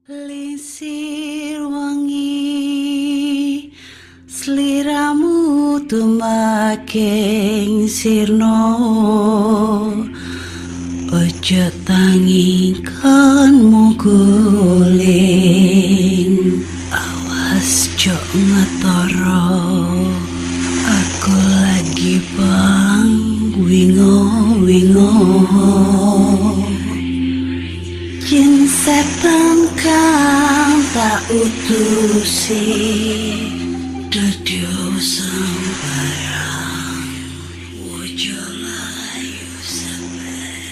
Lisir wangi sliramu tumaking sirno ojo tangi kanmu guling awas jok ngetoro aku lagi bang wingo Jin setan kang tak utusi Dudu sembarang Wojo layu sampai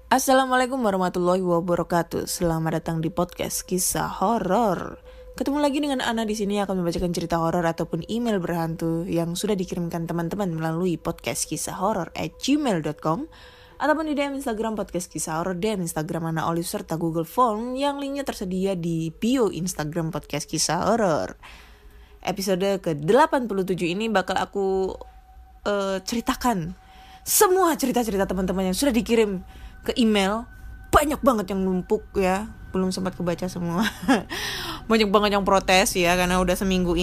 Assalamualaikum warahmatullahi wabarakatuh. Selamat datang di podcast kisah horor. Ketemu lagi dengan Ana di sini akan membacakan cerita horor ataupun email berhantu yang sudah dikirimkan teman-teman melalui podcast kisah horor @gmail.com ataupun di DM Instagram podcast kisah horor, DM Instagram Ana Olive serta Google Form yang linknya tersedia di bio Instagram podcast kisah horor. Episode ke-87 ini bakal aku ceritakan semua cerita-cerita teman-teman yang sudah dikirim ke email. Banyak banget yang numpuk ya, belum sempat kebaca semua. Banyak banget yang protes ya, karena udah seminggu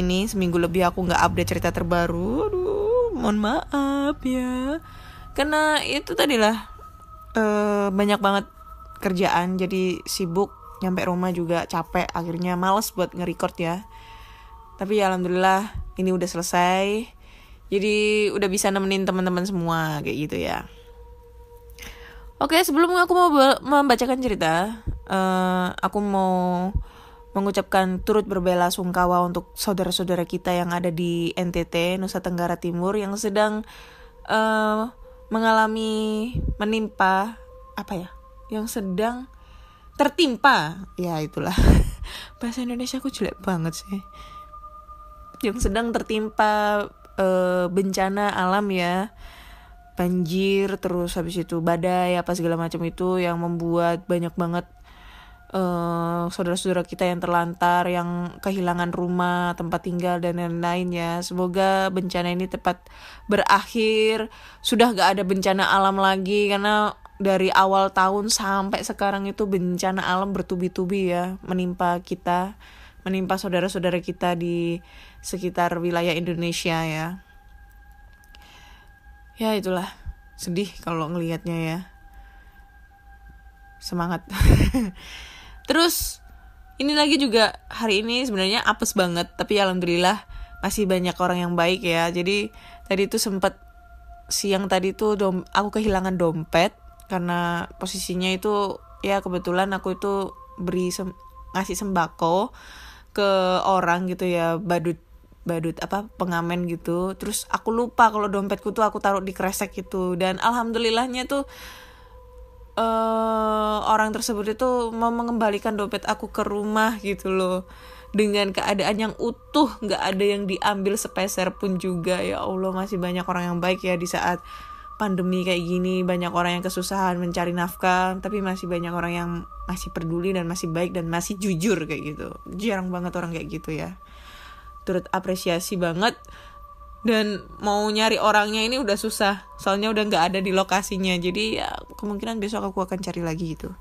lebih aku gak update cerita terbaru. Aduh, mohon maaf ya, karena itu tadilah banyak banget kerjaan, jadi sibuk, nyampe rumah juga capek, akhirnya males buat nge-record ya. Tapi ya alhamdulillah ini udah selesai, jadi udah bisa nemenin teman-teman semua kayak gitu ya. Oke, sebelum aku mau membacakan cerita, aku mau mengucapkan turut berbelasungkawa untuk saudara-saudara kita yang ada di NTT, Nusa Tenggara Timur, yang sedang yang sedang tertimpa, ya itulah. Bahasa Indonesia aku jelek banget sih. Yang sedang tertimpa bencana alam ya. Banjir, terus habis itu badai apa segala macam itu yang membuat banyak banget saudara-saudara kita yang terlantar, yang kehilangan rumah, tempat tinggal dan lain-lain ya. Semoga bencana ini tepat berakhir, sudah gak ada bencana alam lagi, karena dari awal tahun sampai sekarang itu bencana alam bertubi-tubi ya menimpa kita, menimpa saudara-saudara kita di sekitar wilayah Indonesia ya. Ya itulah, sedih kalau ngelihatnya ya. Semangat. Terus ini lagi juga hari ini sebenarnya apes banget, tapi alhamdulillah masih banyak orang yang baik ya. Jadi tadi tuh sempat siang tadi tuh aku kehilangan dompet karena posisinya itu ya kebetulan aku itu ngasih sembako ke orang gitu ya, badut pengamen gitu. Terus aku lupa kalau dompetku tuh aku taruh di kresek gitu, dan alhamdulillahnya tuh orang tersebut itu mau mengembalikan dompet aku ke rumah gitu loh, dengan keadaan yang utuh, nggak ada yang diambil sepeser pun juga. Ya Allah, masih banyak orang yang baik ya di saat pandemi kayak gini. Banyak orang yang kesusahan mencari nafkah, tapi masih banyak orang yang masih peduli dan masih baik dan masih jujur kayak gitu. Jarang banget orang kayak gitu ya. Turut apresiasi banget. Dan mau nyari orangnya ini udah susah, soalnya udah gak ada di lokasinya. Jadi ya kemungkinan besok aku akan cari lagi gitu.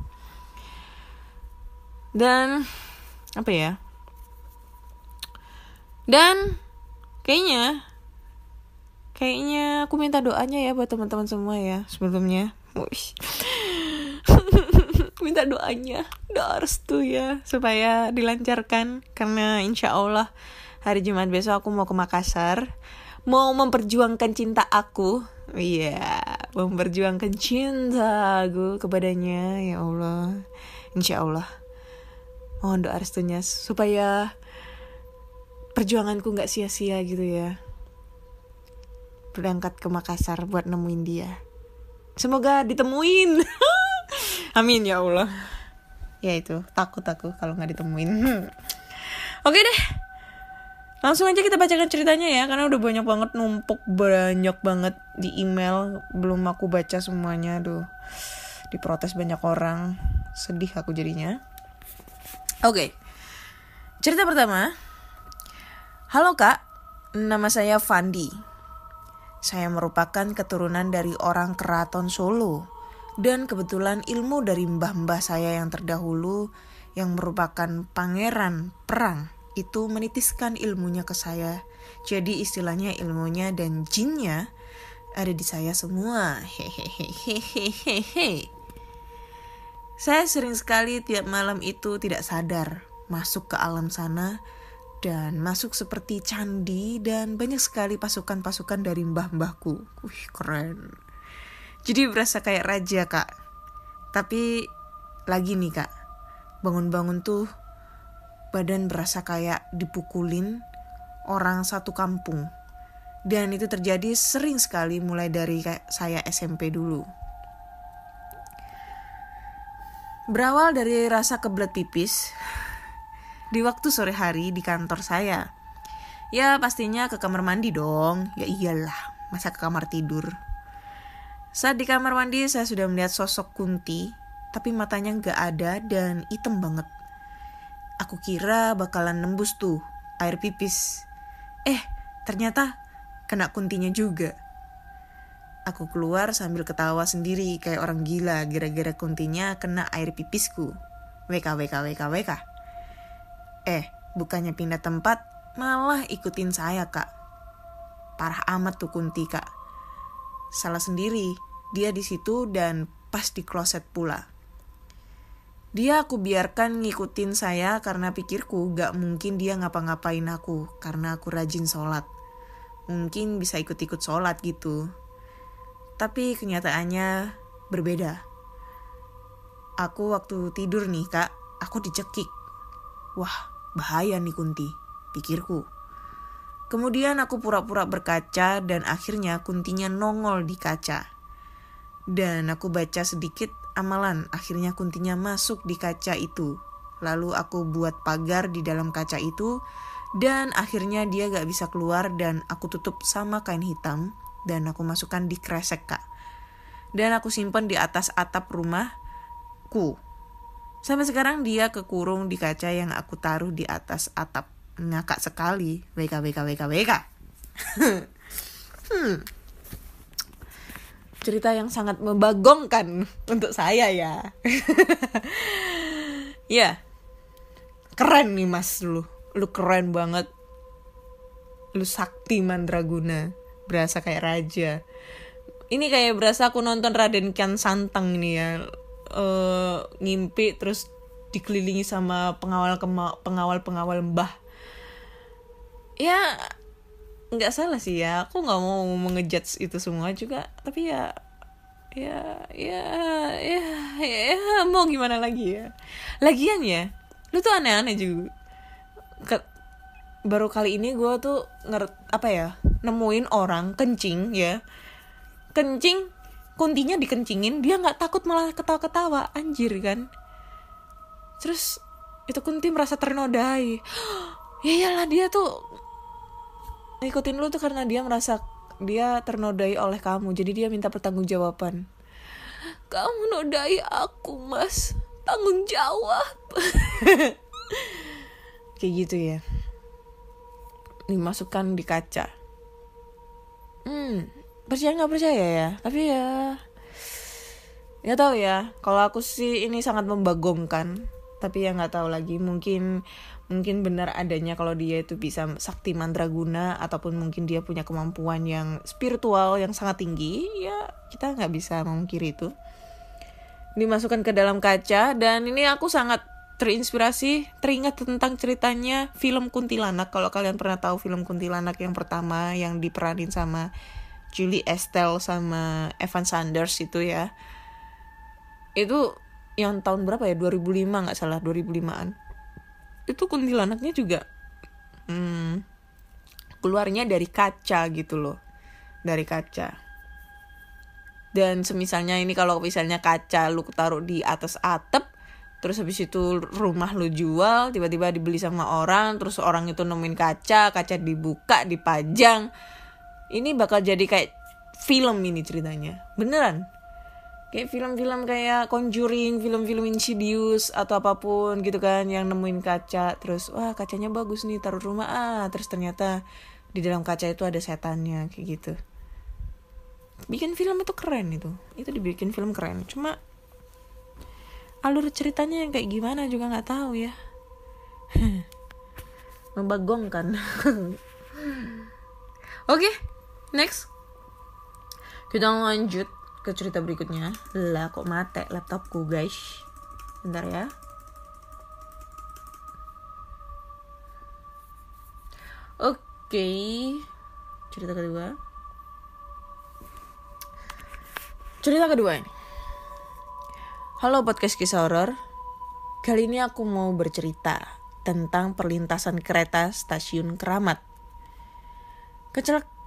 Dan Dan kayaknya aku minta doanya ya buat teman-teman semua ya sebelumnya. Minta doanya, doa restu ya, supaya dilancarkan, karena insya Allah hari Jumat besok aku mau ke Makassar, mau memperjuangkan cinta aku. Iya, memperjuangkan cinta aku kepadanya. Ya Allah, insya Allah mohon doa restunya supaya perjuanganku gak sia-sia gitu ya. Berangkat ke Makassar buat nemuin dia. Semoga ditemuin. Amin ya Allah. Ya itu, takut aku kalau gak ditemuin. Oke deh, langsung aja kita bacakan ceritanya ya, karena udah banyak banget numpuk, banyak banget di email, belum aku baca semuanya. Aduh, diprotes banyak orang, sedih aku jadinya. Oke. Cerita pertama. Halo Kak, nama saya Fandi. Saya merupakan keturunan dari orang keraton Solo. Dan kebetulan ilmu dari mbah-mbah saya yang terdahulu yang merupakan pangeran perang itu menitiskan ilmunya ke saya. Jadi istilahnya ilmunya dan jinnya ada di saya semua. Hehehehehehe. Saya sering sekali tiap malam itu tidak sadar masuk ke alam sana dan masuk seperti candi dan banyak sekali pasukan-pasukan dari mbah-mbahku. Wih, keren. Jadi berasa kayak raja, Kak. Tapi lagi nih, Kak. Bangun-bangun tuh badan berasa kayak dipukulin orang satu kampung. Dan itu terjadi sering sekali mulai dari kayak saya SMP dulu. Berawal dari rasa kebelet pipis di waktu sore hari di kantor saya. Ya pastinya ke kamar mandi dong. Ya iyalah, masa ke kamar tidur. Saat di kamar mandi saya sudah melihat sosok Kunti, tapi matanya gak ada dan hitam banget. Aku kira bakalan nembus tuh air pipis. Ternyata kena Kuntinya juga. Aku keluar sambil ketawa sendiri kayak orang gila gara-gara Kuntinya kena air pipisku. WK. Bukannya pindah tempat, malah ikutin saya, Kak. Parah amat tuh Kunti, Kak. Salah sendiri, dia di situ dan pas di kloset pula. Dia aku biarkan ngikutin saya karena pikirku gak mungkin dia ngapa-ngapain aku karena aku rajin sholat. Mungkin bisa ikut-ikut sholat gitu. Tapi kenyataannya berbeda. Aku waktu tidur nih, Kak, aku dicekik. Wah, bahaya nih Kunti, pikirku. Kemudian aku pura-pura berkaca dan akhirnya Kuntinya nongol di kaca. Dan aku baca sedikit amalan, akhirnya Kuntinya masuk di kaca itu. Lalu aku buat pagar di dalam kaca itu dan akhirnya dia gak bisa keluar dan aku tutup sama kain hitam dan aku masukkan di kresek, Kak. Dan aku simpan di atas atap rumahku. Sampai sekarang dia kekurung di kaca yang aku taruh di atas atap. Ngakak sekali. WK. Cerita yang sangat membagongkan untuk saya ya. Ya. Keren nih Mas lu. Lu keren banget. Lu sakti mandraguna. Berasa kayak raja. Ini kayak berasa aku nonton Raden Kian Santang nih ya. Ngimpi terus dikelilingi sama pengawal mbah. Ya nggak salah sih ya, aku nggak mau mengejudge itu semua juga, tapi ya mau gimana lagi ya. Lagian ya lu tuh aneh-aneh juga. Baru kali ini gue tuh nemuin orang kencing ya, kencing Kuntinya dikencingin, dia nggak takut malah ketawa-ketawa, anjir kan. Terus itu Kunti merasa ternodai. Ya iyalah, dia tuh ngikutin lu tuh karena dia merasa dia ternodai oleh kamu, jadi dia minta pertanggungjawaban. Kamu nodai aku Mas, tanggung jawab. Kayak gitu ya, dimasukkan di kaca. Percaya nggak percaya ya, tapi ya nggak tahu ya. Kalau aku sih ini sangat membagongkan, tapi ya nggak tahu lagi. Mungkin benar adanya kalau dia itu bisa sakti mandraguna, ataupun mungkin dia punya kemampuan yang spiritual yang sangat tinggi. Ya kita nggak bisa memungkiri itu. Dimasukkan ke dalam kaca, dan ini aku sangat teringat tentang ceritanya film Kuntilanak. Kalau kalian pernah tahu film Kuntilanak yang pertama yang diperanin sama Julie Estelle sama Evan Sanders itu ya. Itu yang tahun berapa ya? 2005 gak salah, 2005an. Itu kuntilanaknya juga keluarnya dari kaca gitu loh. Dari kaca. Dan semisalnya ini kalau misalnya kaca lu taruh di atas atap, terus habis itu rumah lu jual, tiba-tiba dibeli sama orang, terus orang itu nemuin kaca dibuka, dipajang. Ini bakal jadi kayak film ini ceritanya. Beneran. Kayak film-film kayak Conjuring, film-film Insidious atau apapun gitu kan, yang nemuin kaca terus wah kacanya bagus nih taruh rumah terus ternyata di dalam kaca itu ada setannya kayak gitu. Bikin film itu keren itu dibikin film keren. Cuma alur ceritanya yang kayak gimana juga nggak tahu ya. Membagongkan. Oke, next kita lanjut ke cerita berikutnya. Lah kok mate laptopku guys. Bentar ya. Oke. Cerita kedua ini. Halo podcast kisah horor. Kali ini aku mau bercerita tentang perlintasan kereta stasiun Keramat.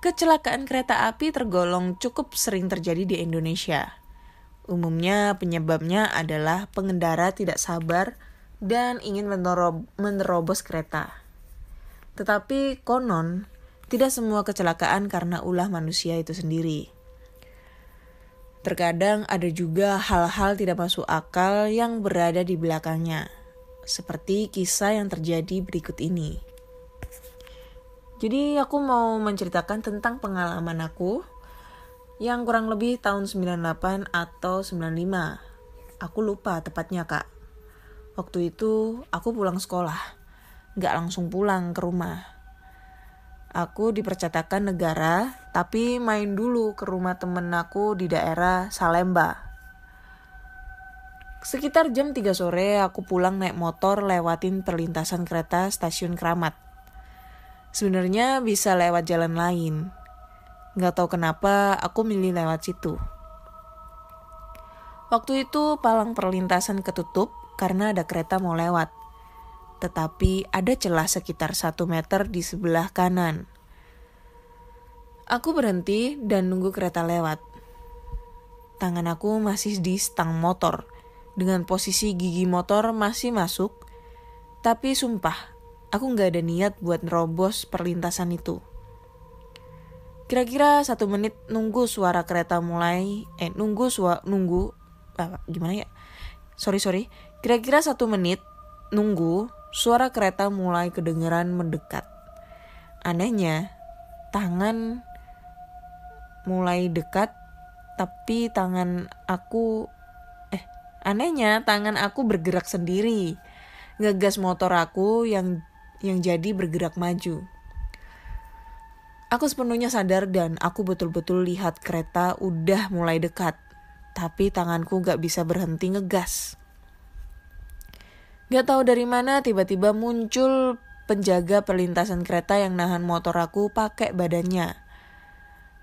Kecelakaan kereta api tergolong cukup sering terjadi di Indonesia. Umumnya penyebabnya adalah pengendara tidak sabar dan ingin menerobos kereta. Tetapi konon, tidak semua kecelakaan karena ulah manusia itu sendiri. Terkadang ada juga hal-hal tidak masuk akal yang berada di belakangnya, seperti kisah yang terjadi berikut ini. Jadi aku mau menceritakan tentang pengalaman aku yang kurang lebih tahun 98 atau 95. Aku lupa tepatnya kak. Waktu itu aku pulang sekolah, gak langsung pulang ke rumah. Aku di percetakan negara, tapi main dulu ke rumah temen aku di daerah Salemba. Sekitar jam 3 sore aku pulang naik motor lewatin perlintasan kereta stasiun Keramat. Sebenarnya bisa lewat jalan lain. Gak tahu kenapa aku milih lewat situ. Waktu itu palang perlintasan ketutup karena ada kereta mau lewat. Tetapi ada celah sekitar 1 meter di sebelah kanan. Aku berhenti dan nunggu kereta lewat. Tangan aku masih di stang motor. Dengan posisi gigi motor masih masuk. Tapi sumpah, aku gak ada niat buat nerobos perlintasan itu. Kira-kira 1 menit nunggu suara kereta mulai. Kira-kira 1 menit nunggu suara kereta mulai kedengeran mendekat. Anehnya, tangan mulai dekat, tapi tangan aku bergerak sendiri. Ngegas motor aku yang jadi bergerak maju. Aku sepenuhnya sadar dan aku betul-betul lihat kereta udah mulai dekat. Tapi tanganku gak bisa berhenti ngegas. Gak tahu dari mana tiba-tiba muncul penjaga perlintasan kereta yang nahan motor aku pakai badannya.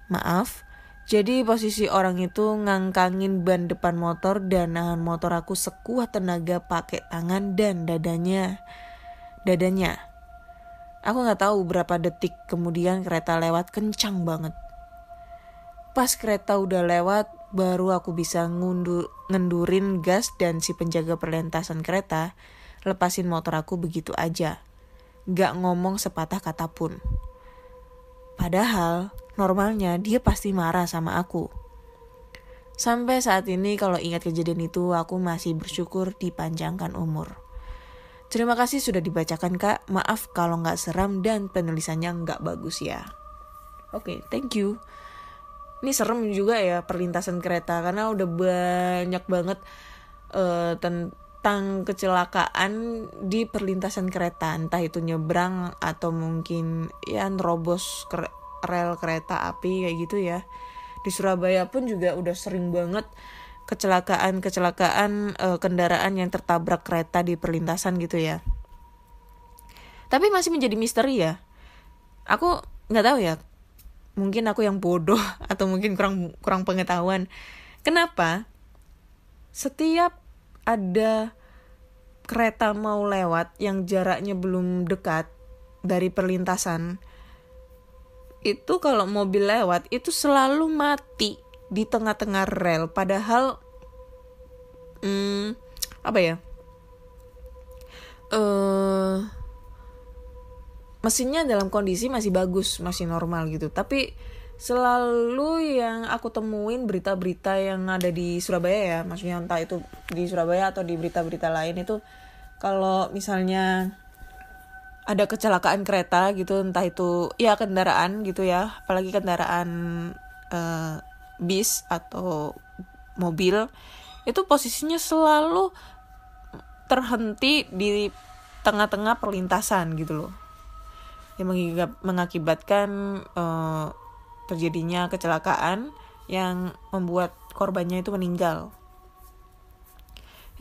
Maaf, jadi posisi orang itu ngangkangin ban depan motor dan nahan motor aku sekuat tenaga pakai tangan dan dadanya. Aku gak tahu berapa detik kemudian kereta lewat kencang banget. Pas kereta udah lewat, baru aku bisa ngendurin gas dan si penjaga perlintasan kereta lepasin motor aku begitu aja. Gak ngomong sepatah kata pun. Padahal normalnya dia pasti marah sama aku. Sampai saat ini kalau ingat kejadian itu aku masih bersyukur dipanjangkan umur. Terima kasih sudah dibacakan kak. Maaf kalau gak seram dan penulisannya gak bagus ya. Oke, thank you. Ini serem juga ya perlintasan kereta. Karena udah banyak banget tentang kecelakaan di perlintasan kereta. Entah itu nyebrang atau mungkin ya nerobos rel kereta api kayak gitu ya. Di Surabaya pun juga udah sering banget kecelakaan kendaraan yang tertabrak kereta di perlintasan gitu ya. Tapi masih menjadi misteri ya. Aku nggak tahu ya. Mungkin aku yang bodoh atau mungkin kurang pengetahuan. Kenapa setiap ada kereta mau lewat yang jaraknya belum dekat dari perlintasan, itu kalau mobil lewat itu selalu mati di tengah-tengah rel, padahal mesinnya dalam kondisi masih bagus, masih normal gitu. Tapi selalu yang aku temuin berita-berita yang ada di Surabaya ya, maksudnya entah itu di Surabaya atau di berita-berita lain itu, kalau misalnya ada kecelakaan kereta gitu, entah itu ya kendaraan gitu ya, apalagi kendaraan bis atau mobil, itu posisinya selalu terhenti di tengah-tengah perlintasan gitu loh, yang mengakibatkan terjadinya kecelakaan yang membuat korbannya itu meninggal.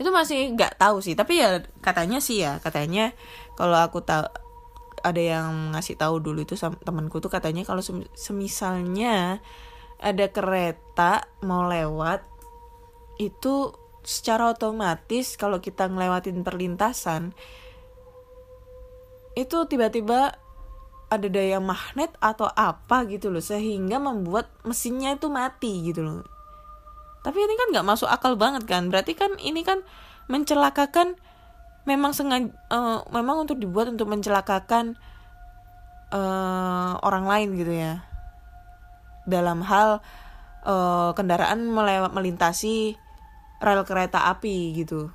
Itu masih nggak tahu sih, tapi ya katanya kalau aku tahu, ada yang ngasih tahu dulu itu temanku tuh, katanya kalau semisalnya ada kereta mau lewat itu secara otomatis kalau kita ngelewatin perlintasan itu tiba-tiba ada daya magnet atau apa gitu loh, sehingga membuat mesinnya itu mati gitu loh. Tapi ini kan nggak masuk akal banget kan, berarti kan ini kan mencelakakan, memang sengaja, memang dibuat untuk mencelakakan orang lain gitu ya, dalam hal kendaraan melintasi rel kereta api gitu.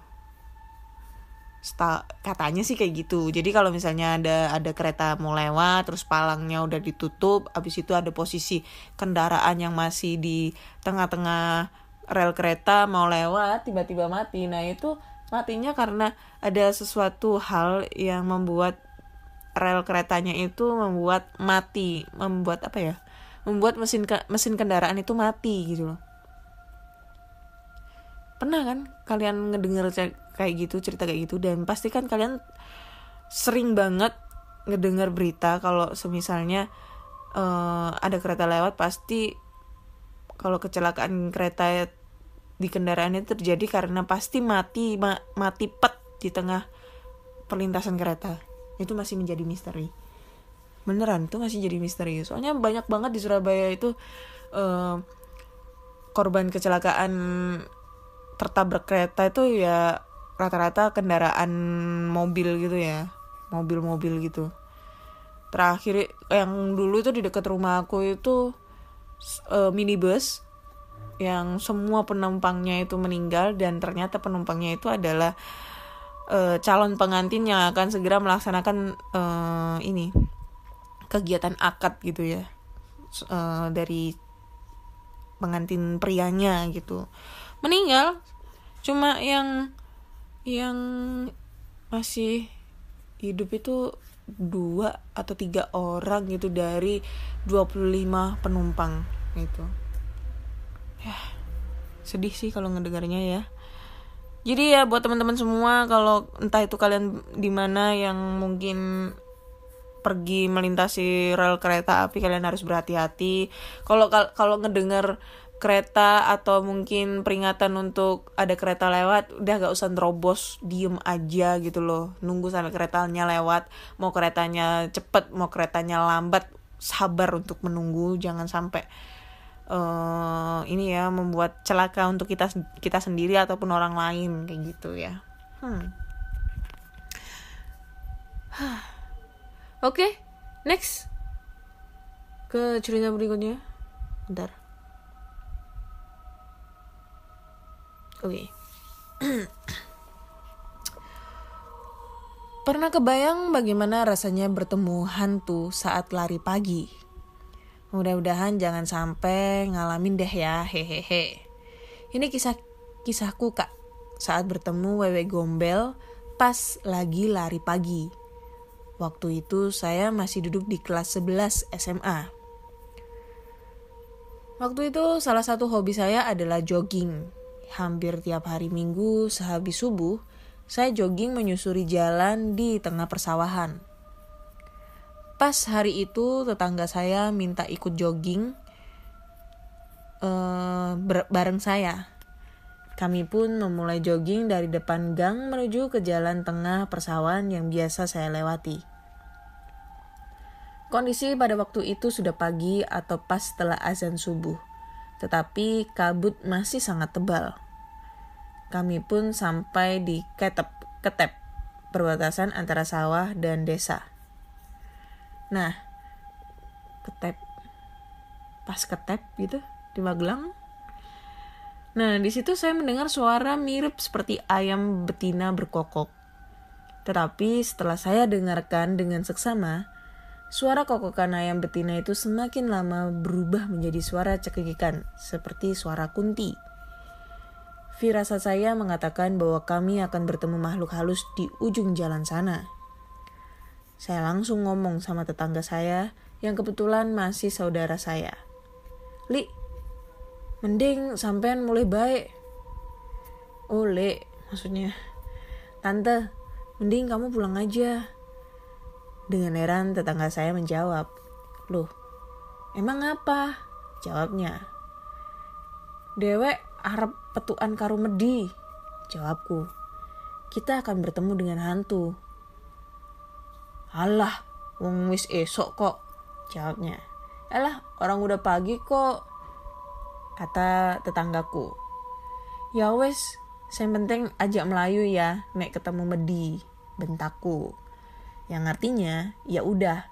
Katanya sih kayak gitu. Jadi kalau misalnya ada kereta mau lewat, terus palangnya udah ditutup, abis itu ada posisi kendaraan yang masih di tengah-tengah rel kereta mau lewat, tiba-tiba mati. Nah itu matinya karena ada sesuatu hal yang membuat rel keretanya itu membuat mati, membuat mesin kendaraan itu mati gitu loh. Pernah kan kalian ngedenger kayak gitu, cerita kayak gitu, dan pasti kan kalian sering banget ngedenger berita kalau semisalnya ada kereta lewat, pasti kalau kecelakaan kereta di kendaraan itu terjadi karena pasti mati pet di tengah perlintasan kereta. Itu masih menjadi misteri. Beneran itu masih jadi misteri. Soalnya banyak banget di Surabaya itu korban kecelakaan tertabrak kereta itu ya rata-rata kendaraan mobil gitu ya, mobil-mobil gitu. Terakhir yang dulu itu di dekat rumah aku itu minibus yang semua penumpangnya itu meninggal, dan ternyata penumpangnya itu adalah calon pengantin yang akan segera melaksanakan kegiatan akad gitu ya, dari pengantin prianya gitu, meninggal. Cuma yang masih hidup itu 2 atau 3 orang gitu dari 25 penumpang gitu. Ya, sedih sih kalau ngedengarnya ya. Jadi ya buat teman-teman semua, kalau entah itu kalian di mana yang mungkin pergi melintasi rel kereta api, kalian harus berhati-hati. Kalau ngedengar kereta atau mungkin peringatan untuk ada kereta lewat, udah gak usah nerobos, diem aja gitu loh, nunggu sampai keretanya lewat. Mau keretanya cepet, mau keretanya lambat, sabar untuk menunggu. Jangan sampai ini ya, membuat celaka untuk kita sendiri ataupun orang lain kayak gitu ya. Oke, next ke cerita berikutnya. Bentar. Oke. Pernah kebayang bagaimana rasanya bertemu hantu saat lari pagi? Mudah-mudahan jangan sampai ngalamin deh ya, hehehe. Ini kisahku kak, saat bertemu wewe gombel pas lagi lari pagi. Waktu itu saya masih duduk di kelas 11 SMA. Waktu itu salah satu hobi saya adalah jogging. Hampir tiap hari Minggu sehabis subuh, saya jogging menyusuri jalan di tengah persawahan. Pas hari itu tetangga saya minta ikut jogging bareng saya. Kami pun memulai jogging dari depan gang menuju ke jalan tengah persawahan yang biasa saya lewati. Kondisi pada waktu itu sudah pagi atau pas setelah azan subuh, tetapi kabut masih sangat tebal. Kami pun sampai di Ketep, perbatasan antara sawah dan desa. Nah, Ketep pas ketep gitu di Magelang. Nah, di situ saya mendengar suara mirip seperti ayam betina berkokok. Tetapi setelah saya dengarkan dengan seksama, suara kokokan ayam betina itu semakin lama berubah menjadi suara cekikikan, seperti suara kunti. Firasat saya mengatakan bahwa kami akan bertemu makhluk halus di ujung jalan sana. Saya langsung ngomong sama tetangga saya yang kebetulan masih saudara saya. "Li, mending sampean mulai baik." "Oh, Le, maksudnya, Tante, mending kamu pulang aja." Dengan heran tetangga saya menjawab. "Loh, emang apa?" jawabnya. "Dewek arep petukan karo Medi," jawabku. "Kita akan bertemu dengan hantu." "Alah, wong wis esok kok," jawabnya. "Alah, orang udah pagi kok," kata tetanggaku. "Ya wes, yang penting ajak melayu ya, nek ketemu Medi," bentakku. Yang artinya, ya udah,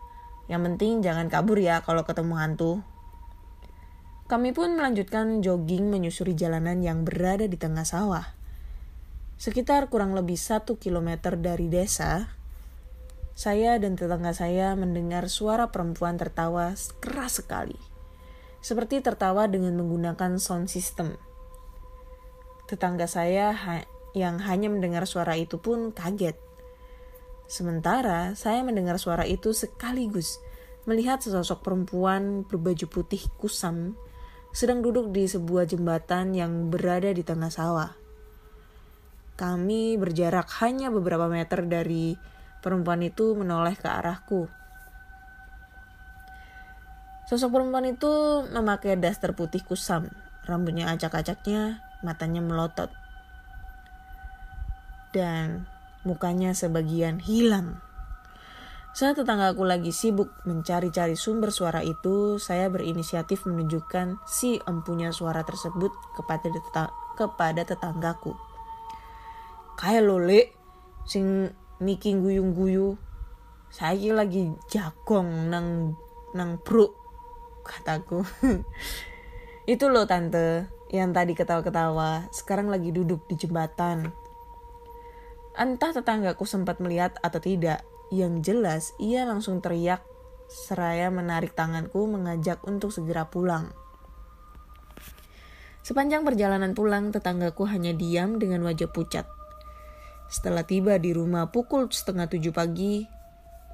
yang penting jangan kabur ya kalau ketemu hantu. Kami pun melanjutkan jogging menyusuri jalanan yang berada di tengah sawah. Sekitar kurang lebih 1 kilometer dari desa, saya dan tetangga saya mendengar suara perempuan tertawa keras sekali. Seperti tertawa dengan menggunakan sound system. Tetangga saya yang hanya mendengar suara itu pun kaget. Sementara saya mendengar suara itu sekaligus melihat sesosok perempuan berbaju putih kusam sedang duduk di sebuah jembatan yang berada di tengah sawah. Kami berjarak hanya beberapa meter dari perempuan itu menoleh ke arahku. Sosok perempuan itu memakai daster putih kusam, rambutnya acak-acaknya, matanya melotot, dan mukanya sebagian hilang. Saat tetanggaku lagi sibuk mencari-cari sumber suara itu, saya berinisiatif menunjukkan si empunya suara tersebut kepada tetanggaku. "Kayak lo, Le, sing niki guyung-guyu. Saya lagi jagong nang bro," kataku. "Itu loh Tante, yang tadi ketawa-ketawa, sekarang lagi duduk di jembatan." Entah tetanggaku sempat melihat atau tidak, yang jelas ia langsung teriak seraya menarik tanganku mengajak untuk segera pulang. Sepanjang perjalanan pulang, tetanggaku hanya diam dengan wajah pucat. Setelah tiba di rumah pukul 6:30 pagi,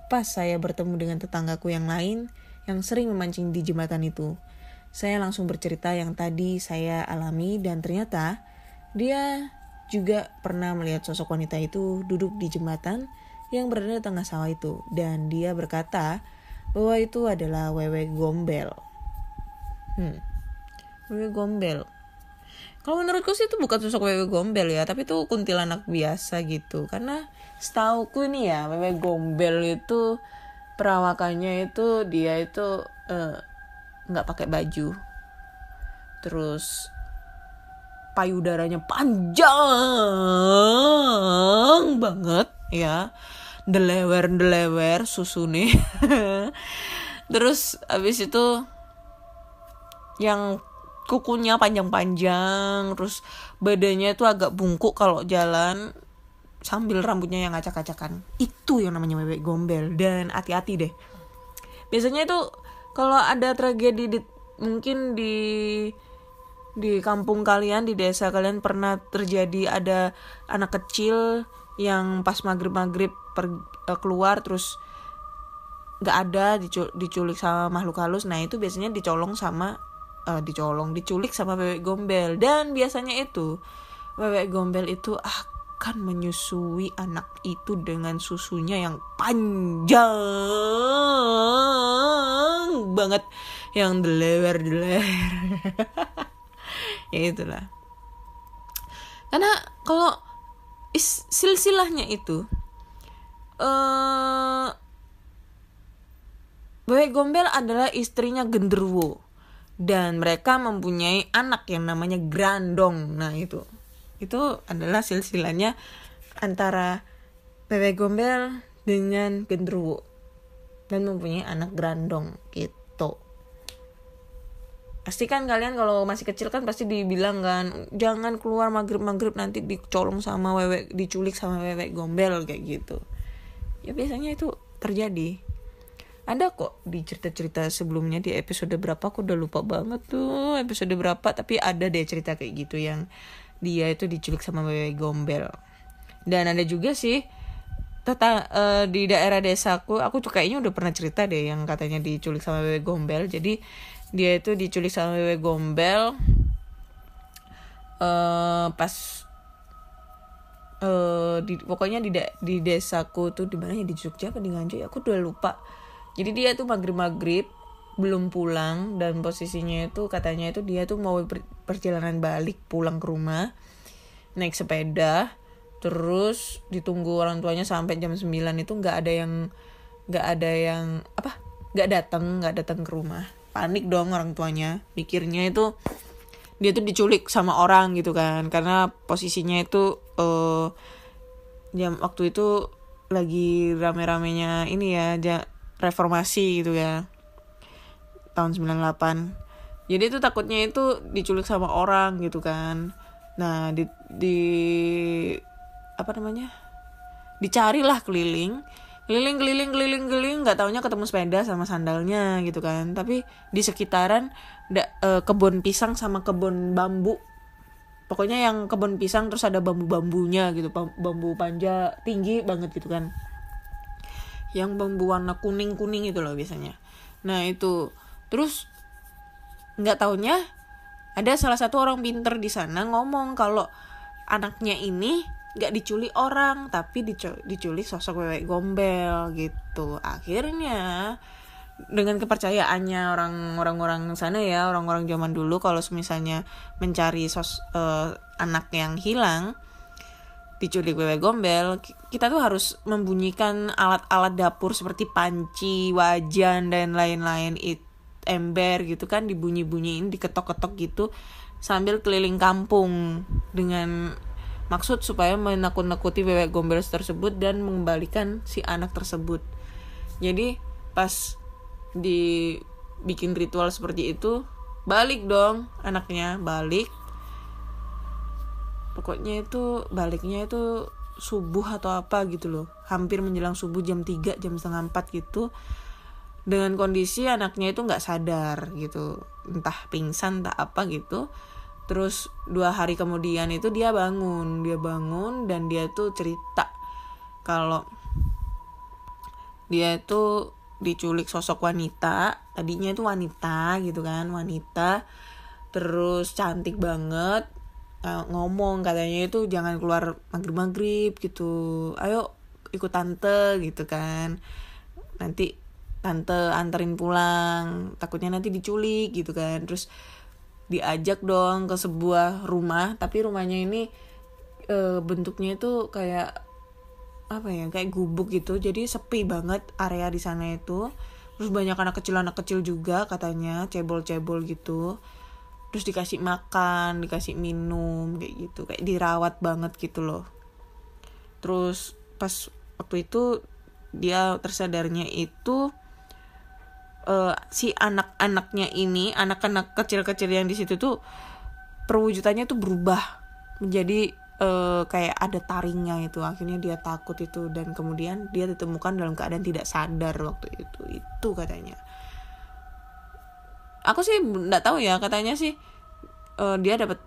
pas saya bertemu dengan tetanggaku yang lain yang sering memancing di jembatan itu, saya langsung bercerita yang tadi saya alami dan ternyata dia juga pernah melihat sosok wanita itu duduk di jembatan yang berada di tengah sawah itu, dan dia berkata bahwa itu adalah Wewe Gombel. Wewe Gombel. Kalau menurutku sih itu bukan sosok Wewe Gombel ya, tapi itu kuntilanak biasa gitu. Karena setauku nih ya, Wewe Gombel itu perawakannya itu dia itu nggak pakai baju, terus payudaranya panjang banget ya, delewer susu nih. Terus abis itu yang kukunya panjang-panjang, terus badannya itu agak bungkuk kalau jalan, sambil rambutnya yang acak-acakan. Itu yang namanya Wewe Gombel. Dan hati-hati deh, biasanya itu kalau ada tragedi mungkin di kampung kalian, di desa kalian pernah terjadi ada anak kecil yang pas maghrib keluar terus nggak ada, diculik sama makhluk halus. Nah itu biasanya diculik sama Wewe Gombel. Dan biasanya itu Wewe Gombel itu akan menyusui anak itu dengan susunya yang panjang banget, yang delewer. Ya itulah. Karena kalau silsilahnya itu Wewe Gombel adalah istrinya Genderuwo, dan mereka mempunyai anak yang namanya Grandong. Nah itu adalah silsilahnya antara Wewe Gombel dengan Genderuwo, dan mempunyai anak Grandong gitu. Pasti kan kalian kalau masih kecil kan pasti dibilang kan, jangan keluar maghrib nanti dicolong sama wewe, diculik sama wewe gombel kayak gitu. Ya biasanya itu terjadi. Ada kok di cerita-cerita sebelumnya, di episode berapa aku udah lupa banget tuh episode berapa, tapi ada deh cerita kayak gitu yang dia itu diculik sama wewe gombel. Dan ada juga sih di daerah desaku, aku tuh kayaknya udah pernah cerita deh yang katanya diculik sama wewe gombel. Jadi dia itu diculik sama wewe gombel pas pokoknya di desaku tuh, di mana ya, di Jogja apa di Nganjuk, aku udah lupa. Jadi dia tuh maghrib belum pulang, dan posisinya itu katanya itu dia tuh mau perjalanan balik pulang ke rumah naik sepeda, terus ditunggu orang tuanya sampai jam 9 itu nggak datang ke rumah. Panik dong orang tuanya, mikirnya itu dia tuh diculik sama orang gitu kan, karena posisinya itu jam waktu itu lagi rame-ramenya ini ya, reformasi gitu ya, tahun 98. Jadi itu takutnya itu diculik sama orang gitu kan. Nah dicarilah keliling, nggak taunya ketemu sepeda sama sandalnya gitu kan. Tapi di sekitaran kebun pisang sama kebun bambu, pokoknya yang kebun pisang terus ada bambu-bambunya gitu, bambu panja tinggi banget gitu kan, yang bambu warna kuning itu loh biasanya. Nah itu terus nggak taunya ada salah satu orang pinter di sana ngomong kalau anaknya ini nggak diculik orang, tapi diculik sosok wewe gombel gitu. Akhirnya dengan kepercayaannya orang-orang sana ya, orang-orang zaman dulu, kalau misalnya mencari anak yang hilang diculik wewe gombel, kita tuh harus membunyikan alat-alat dapur seperti panci, wajan dan lain-lain, ember gitu kan, dibunyi-bunyiin, diketok-ketok gitu sambil keliling kampung dengan maksud supaya menakut-nakuti wewe gombel tersebut dan mengembalikan si anak tersebut. Jadi pas dibikin ritual seperti itu, balik dong anaknya, balik. Pokoknya itu baliknya itu subuh atau apa gitu loh, hampir menjelang subuh, jam 3, jam setengah 4 gitu, dengan kondisi anaknya itu gak sadar gitu, entah pingsan entah apa gitu. Terus 2 hari kemudian itu dia bangun dan dia tuh cerita kalau dia itu diculik sosok wanita. Tadinya itu wanita gitu kan, wanita terus cantik banget, ngomong katanya itu jangan keluar maghrib gitu, ayo ikut tante gitu kan, nanti tante anterin pulang, takutnya nanti diculik gitu kan. Terus diajak dong ke sebuah rumah, tapi rumahnya ini bentuknya itu kayak apa ya, kayak gubuk gitu, jadi sepi banget area di sana itu. Terus banyak anak kecil juga katanya, cebol-cebol gitu. Terus dikasih makan, dikasih minum kayak gitu, kayak dirawat banget gitu loh. Terus pas waktu itu dia tersadarnya itu si anak-anaknya ini, anak-anak kecil-kecil yang di situ tuh perwujudannya tuh berubah menjadi kayak ada taringnya itu. Akhirnya dia takut itu, dan kemudian dia ditemukan dalam keadaan tidak sadar waktu itu katanya. Aku sih nggak tahu ya, katanya sih dia dapat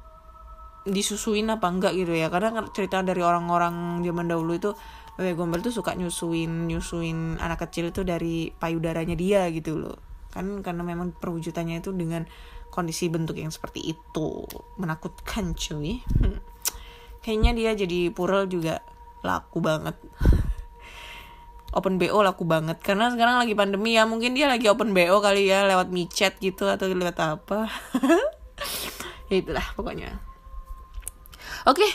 disusuin apa enggak gitu ya, karena cerita dari orang-orang zaman dahulu itu wewe gombel tuh suka nyusuin anak kecil itu dari payudaranya dia gitu loh kan, karena memang perwujudannya itu dengan kondisi bentuk yang seperti itu, menakutkan cuy. Kayaknya dia jadi purel juga laku banget. Open BO laku banget karena sekarang lagi pandemi ya, mungkin dia lagi open BO kali ya, lewat micet gitu atau lewat apa. Ya itulah pokoknya. Oke,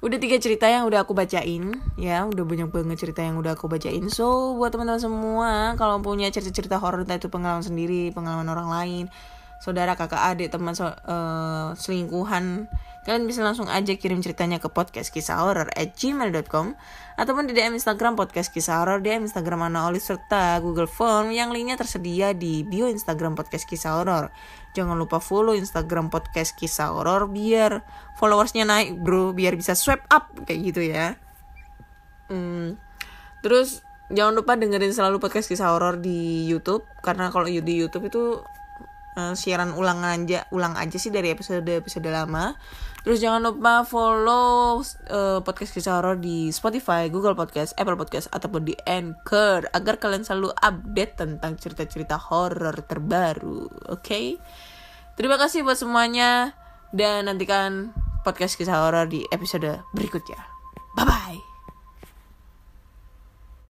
udah 3 cerita yang udah aku bacain ya, udah banyak banget cerita yang udah aku bacain. So buat teman-teman semua, kalau punya cerita-cerita horor, entah itu pengalaman sendiri, pengalaman orang lain, saudara, kakak, adik, teman, selingkuhan, Kalian bisa langsung aja kirim ceritanya ke podcastkisahhoror@gmail.com ataupun di DM Instagram Podcast Kisah Horor, DM Instagram Ana Oli, serta Google Form yang linknya tersedia di bio Instagram Podcast Kisah Horor. Jangan lupa follow Instagram Podcast Kisah Horor biar followersnya naik bro, biar bisa swipe up kayak gitu ya. Terus jangan lupa dengerin selalu Podcast Kisah Horor di YouTube, karena kalau di YouTube itu siaran ulang aja sih dari episode lama. Terus jangan lupa follow Podcast Kisah Horor di Spotify, Google Podcast, Apple Podcast ataupun di Anchor agar kalian selalu update tentang cerita-cerita horor terbaru. Oke? Terima kasih buat semuanya dan nantikan Podcast Kisah Horor di episode berikutnya. Bye bye.